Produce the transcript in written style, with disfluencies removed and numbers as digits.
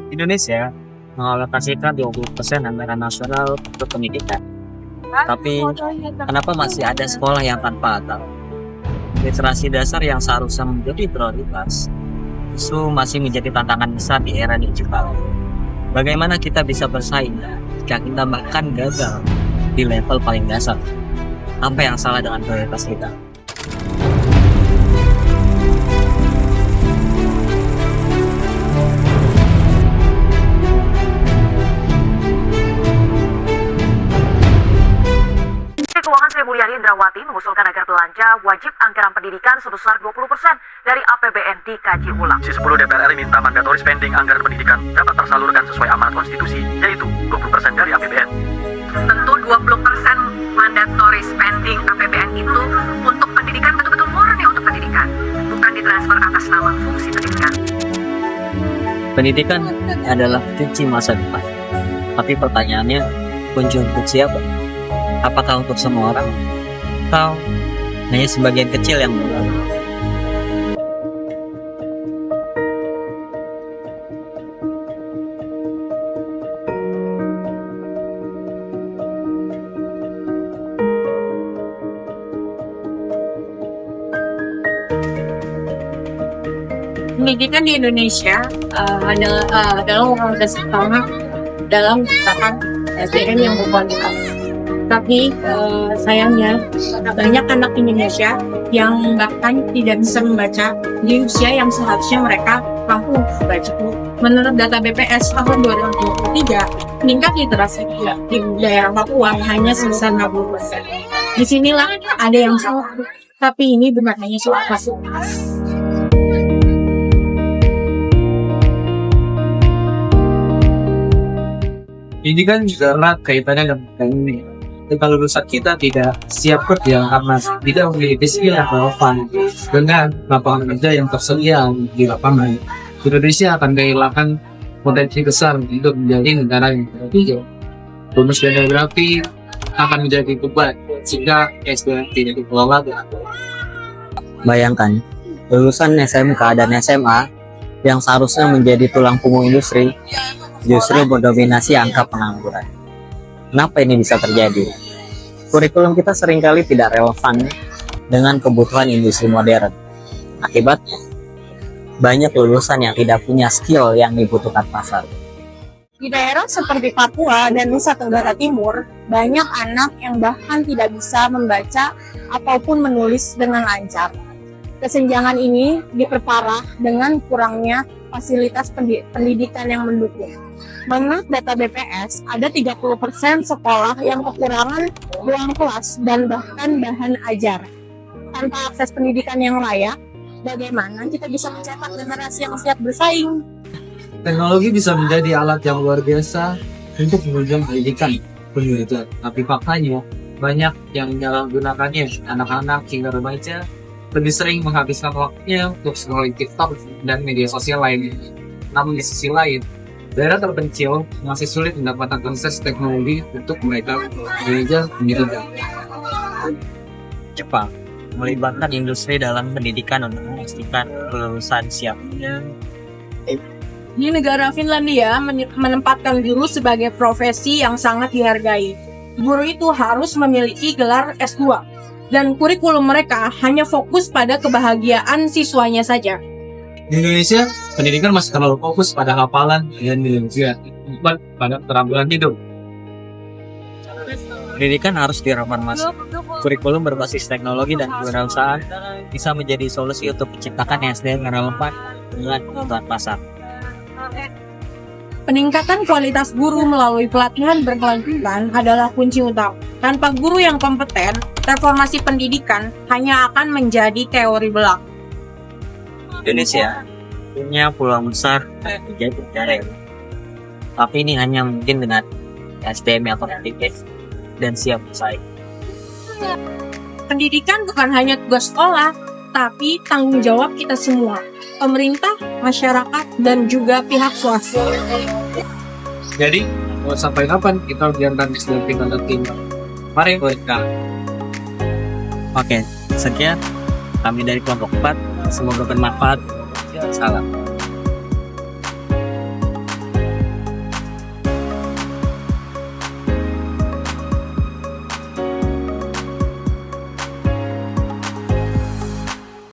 Indonesia mengalokasikan 20% anggaran nasional untuk pendidikan. Tapi kenapa masih ada sekolah yang tanpa atap? Literasi dasar yang seharusnya menjadi prioritas justru masih menjadi tantangan besar di era digital. Bagaimana kita bisa bersaing jika kita bahkan gagal di level paling dasar? Apa yang salah dengan prioritas kita? Keuangan Sri Mulyani Indrawati mengusulkan agar belanja wajib anggaran pendidikan sebesar 20% dari APBN dikaji ulang. Komisi 10 DPR RI minta mandatory spending anggaran pendidikan dapat tersalurkan sesuai amanat konstitusi, yaitu 20% dari APBN. Tentu 20% mandatory spending APBN itu untuk pendidikan, betul-betul murni untuk pendidikan, bukan ditransfer atas nama fungsi pendidikan. Pendidikan adalah kunci masa depan. Tapi pertanyaannya, kunci untuk siapa? Apakah untuk semua orang? Atau hanya sebagian kecil yang berguna? Pendidikan di Indonesia adalah orang pertama dalam menciptakan SDM yang berkualitas. Tapi sayangnya banyak anak Indonesia yang bahkan tidak bisa membaca di usia yang seharusnya mereka mampu membaca. Menurut data BPS tahun 2023, tingkat literasi di daerah Papua hanya sebesar 60%. Disinilah ada yang salah. Tapi ini bukan hanya soal fasilitas. Ini kan juga erat kaitannya dengan ini. Kalau lulusan kita tidak siap kerja karena tidak memiliki skill yang relevan dengan lapangan kerja yang tersedia di lapangan, Indonesia akan kehilangan potensi besar untuk menjadi negara yang tertinggi. Bonus demografi akan menjadi beban sehingga SDM tidak dikelola dengan baik. Bayangkan, lulusan SMK dan SMA yang seharusnya menjadi tulang punggung industri justru mendominasi angka pengangguran. Kenapa ini bisa terjadi? Kurikulum kita seringkali tidak relevan dengan kebutuhan industri modern. Akibatnya, banyak lulusan yang tidak punya skill yang dibutuhkan pasar. Di daerah seperti Papua dan Nusa Tenggara Timur, banyak anak yang bahkan tidak bisa membaca ataupun menulis dengan lancar. Kesenjangan ini diperparah dengan kurangnya fasilitas pendidikan yang mendukung. Menurut data BPS, ada 30% sekolah yang kekurangan ruang kelas dan bahkan bahan ajar. Tanpa akses pendidikan yang layak, bagaimana kita bisa mencetak generasi yang siap bersaing? Teknologi bisa menjadi alat yang luar biasa untuk menunjang pendidikan pendidikan. Tapi faktanya, banyak yang menyalahgunakannya. Anak-anak hingga remaja lebih sering menghabiskan waktunya untuk scrolling TikTok dan media sosial lainnya. Namun di sisi lain, daerah terpencil masih sulit mendapatkan akses teknologi untuk mereka belajar pendidikan. Jepang melibatkan industri dalam pendidikan untuk memastikan kelulusan siap. Di negara Finlandia menempatkan guru sebagai profesi yang sangat dihargai. Guru itu harus memiliki gelar S2 dan kurikulum mereka hanya fokus pada kebahagiaan siswanya saja. Di Indonesia, pendidikan masih terlalu fokus pada hafalan dan nilai bukan pada keterampilan hidup. Pendidikan harus direformasi. Kurikulum berbasis teknologi dan kewirausahaan bisa menjadi solusi untuk menciptakan SDM yang relevan dengan kebutuhan pasar. Peningkatan kualitas guru melalui pelatihan berkelanjutan adalah kunci utama. Tanpa guru yang kompeten, reformasi pendidikan hanya akan menjadi teori belaka. Indonesia punya peluang besar menjadi negara yang tapi ini hanya mungkin dengan SDM yang kompetitif dan siap bersaing. Pendidikan bukan hanya tugas sekolah, tapi tanggung jawab kita semua, pemerintah, masyarakat, dan juga pihak swasta. Jadi, mau sampai kapan kita biarkan SDM kita tertinggal? Mari kita. Oke, sekian kami dari kelompok 4. Semoga bermanfaat. Salam.